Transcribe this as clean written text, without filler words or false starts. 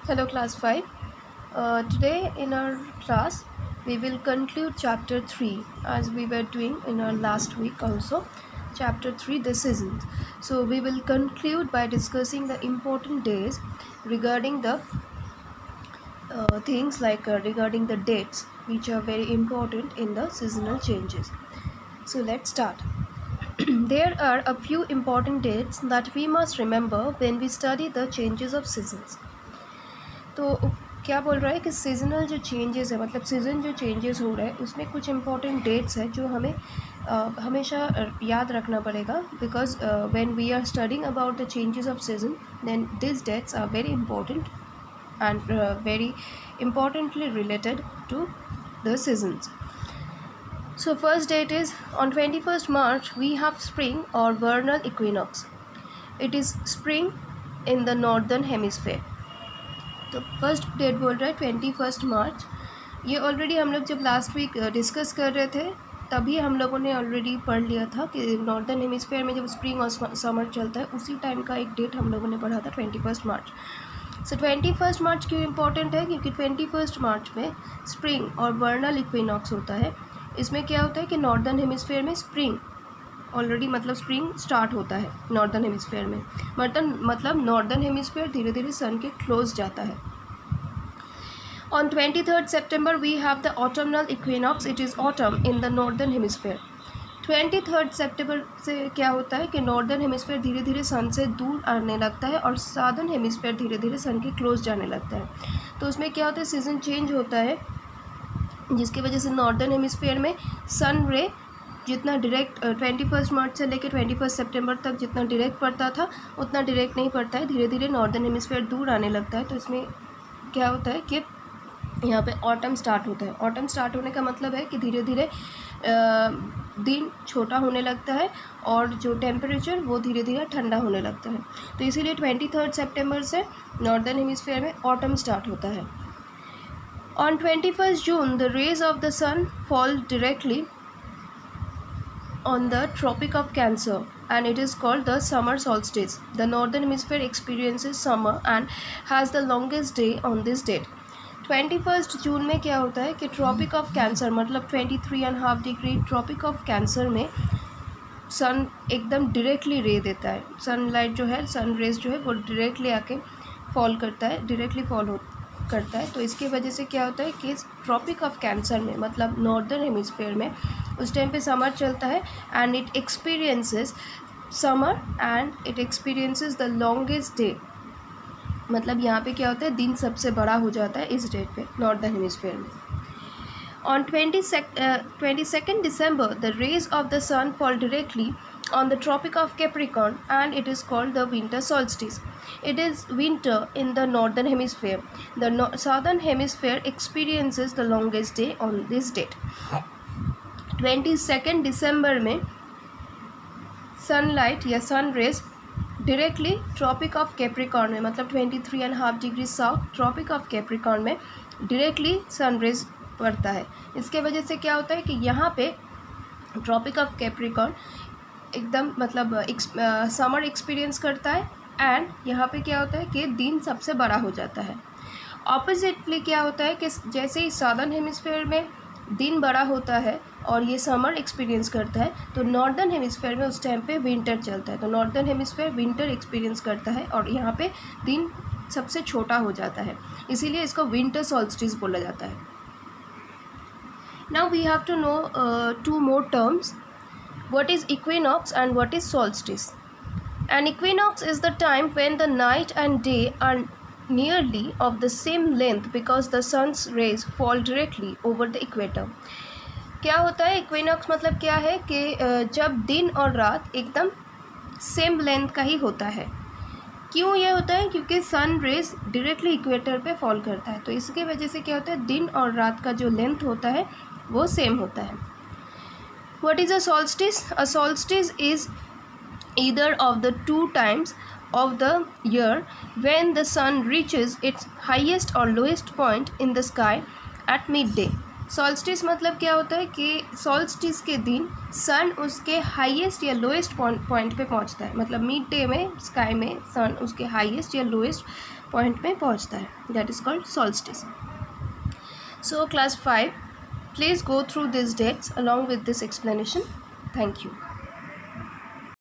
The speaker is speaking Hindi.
Hello class 5. Today in our class we will conclude chapter 3 as we were doing in our last week also. Chapter 3 the seasons. So we will conclude by discussing the important days regarding the things like regarding the dates which are very important in the seasonal changes. So let's start. There are a few important dates that we must remember when we study the changes of seasons. तो क्या बोल रहा है कि सीजनल जो चेंजेस है मतलब सीज़न जो चेंजेस हो रहा है उसमें कुछ इंपॉर्टेंट डेट्स है जो हमें हमेशा याद रखना पड़ेगा because when we are studying about the changes of season then this dates are very important and very importantly related to the seasons. So first date is on 21st March we have spring or vernal equinox. It is spring in the northern hemisphere. तो फर्स्ट डेट बोल रहा है 21 मार्च. ये ऑलरेडी हम लोग जब लास्ट वीक डिस्कस कर रहे थे तभी हम लोगों ने ऑलरेडी पढ़ लिया था कि नॉर्दर्न हेमिस्फीयर में जब स्प्रिंग और समर चलता है उसी टाइम का एक डेट हम लोगों ने पढ़ा था 21 मार्च. सो 21 मार्च क्यों इम्पोर्टेंट है क्योंकि 21 मार्च में स्प्रिंग और वर्नल इक्विनॉक्स होता है. इसमें क्या होता है कि नॉर्दर्न हेमिस्फीयर में स्प्रिंग ऑलरेडी मतलब स्प्रिंग स्टार्ट होता है नॉर्दर्न हेमिस्फीयर में मतलब नॉर्दर्न हेमिस्फीयर धीरे धीरे सन के क्लोज जाता है. On 23rd September we have the autumnal equinox. It is autumn in the northern hemisphere. 23rd September से क्या होता है कि नॉर्दर्न हेमिस्फीयर धीरे धीरे सन से दूर आने लगता है और साउदर्न हेमिस्फीयर धीरे धीरे सन के क्लोज जाने लगता है. तो उसमें क्या होता है सीज़न चेंज होता है जिसकी वजह से नॉर्दर्न हेमिस्फीयर में सन रे जितना डायरेक्ट 21 मार्च से लेकर 21 सितंबर तक जितना डायरेक्ट पड़ता था उतना डायरेक्ट नहीं पड़ता है. धीरे धीरे नॉर्दर्न हेमिस्फीयर दूर आने लगता है. तो इसमें क्या होता है कि यहाँ पे ऑटम स्टार्ट होता है. ऑटम स्टार्ट होने का मतलब है कि धीरे धीरे दिन छोटा होने लगता है और जो टेम्परेचर वो धीरे धीरे ठंडा होने लगता है. तो इसीलिए 23 सितंबर से नॉर्दर्न हेमिस्फीयर में ऑटम स्टार्ट होता है. On 21 June the rays of the sun fall directly on the Tropic of Cancer and it is called the summer solstice. The northern hemisphere experiences summer and has the longest day on this date. 21 जून में क्या होता है कि ट्रॉपिक ऑफ कैंसर मतलब 23.5 डिग्री ट्रॉपिक ऑफ कैंसर में सन एकदम डायरेक्टली रे देता है. सनलाइट जो है सन रेज जो है वो डायरेक्टली आके फॉल करता है डायरेक्टली फॉल करता है. तो इसकी वजह से क्या होता है कि ट्रॉपिक ऑफ कैंसर में मतलब नॉर्दर्न हेमिस्फीयर में उस टाइम पे समर चलता है and it experiences summer and it experiences the longest day. मतलब यहाँ पे क्या होता है दिन सबसे बड़ा हो जाता है इस डेट पे नॉर्दर्न हेमिस्फीयर में. On 22nd December the rays of the sun fall directly on the Tropic of Capricorn and it is called the winter solstice. It is winter in the northern hemisphere. The southern hemisphere experiences the longest day on this date. 22nd December में सनलाइट या sun rays directly Tropic of Capricorn में मतलब 23.5 degree south Tropic of Capricorn में डायरेक्टली सन रेज पड़ता है. इसके वजह से क्या होता है कि यहाँ पे ट्रॉपिक ऑफ कैप्रिकॉर्न एकदम मतलब समर एक्सपीरियंस करता है एंड यहाँ पे क्या होता है कि दिन सबसे बड़ा हो जाता है. ऑपोजिटली क्या होता है कि जैसे ही साउदर्न हेमिस्फीयर में दिन बड़ा होता है और ये समर एक्सपीरियंस करता है तो नॉर्दर्न हेमिस्फीयर में उस टाइम पे विंटर चलता है. तो नॉर्दर्न हेमिस्फीयर विंटर एक्सपीरियंस करता है और यहाँ पे दिन सबसे छोटा हो जाता है. इसीलिए इसको विंटर सॉल्स्टिस बोला जाता है. Now we have to know 2 more terms. What is equinox and what is solstice? An equinox is the time when the night and day are nearly of the same length because the sun's rays fall directly over the equator. क्या होता है इक्विनॉक्स मतलब क्या है कि जब दिन और रात एकदम सेम लेंथ का ही होता है. क्यों ये होता है क्योंकि सन रेज डायरेक्टली इक्वेटर पे फॉल करता है. तो इसके वजह से क्या होता है दिन और रात का जो लेंथ होता है वो सेम होता है. What is a solstice? A solstice is either of the 2 times of the year when the sun reaches its highest or lowest point in the sky at midday. Solstice मतलब क्या होता है कि solstice के दिन सन उसके हाईएस्ट या लोएस्ट पॉइंट पे पहुंचता है. मतलब मिड डे में स्काई में सन उसके हाईएस्ट या लोएस्ट पॉइंट में पहुंचता है, that is called solstice. So class 5, please go through these dates along with this explanation. Thank you.